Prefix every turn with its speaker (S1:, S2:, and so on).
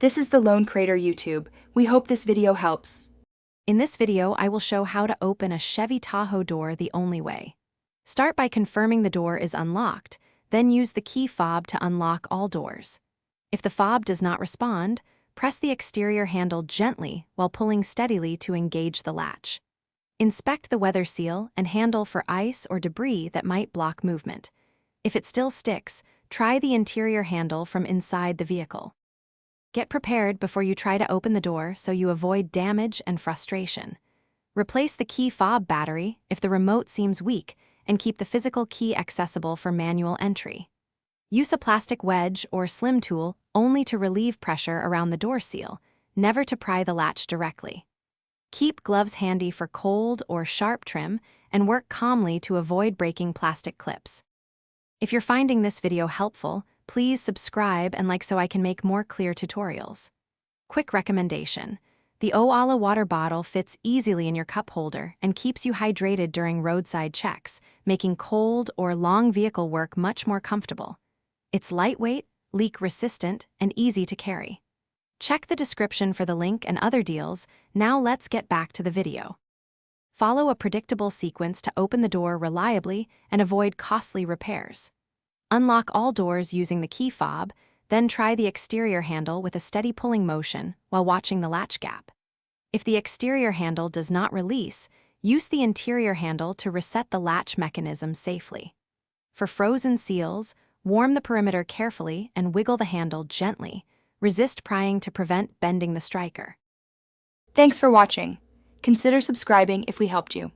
S1: This is the Lone Crater YouTube. We hope this video helps.
S2: In this video, I will show how to open a Chevy Tahoe door the only way. Start by confirming the door is unlocked, then use the key fob to unlock all doors. If the fob does not respond, press the exterior handle gently while pulling steadily to engage the latch. Inspect the weather seal and handle for ice or debris that might block movement. If it still sticks, try the interior handle from inside the vehicle. Get prepared before you try to open the door so you avoid damage and frustration. Replace the key fob battery if the remote seems weak and keep the physical key accessible for manual entry. Use a plastic wedge or slim tool only to relieve pressure around the door seal, never to pry the latch directly. Keep gloves handy for cold or sharp trim and work calmly to avoid breaking plastic clips. If you're finding this video helpful, please subscribe and like so I can make more clear tutorials. Quick recommendation: the Oala water bottle fits easily in your cup holder and keeps you hydrated during roadside checks, making cold or long vehicle work much more comfortable. It's lightweight, leak-resistant, and easy to carry. Check the description for the link and other deals. Now let's get back to the video. Follow a predictable sequence to open the door reliably and avoid costly repairs. Unlock all doors using the key fob, then try the exterior handle with a steady pulling motion while watching the latch gap. If the exterior handle does not release, use the interior handle to reset the latch mechanism safely. For frozen seals, warm the perimeter carefully and wiggle the handle gently. Resist prying to prevent bending the striker.
S1: Thanks for watching. Consider subscribing if we helped you.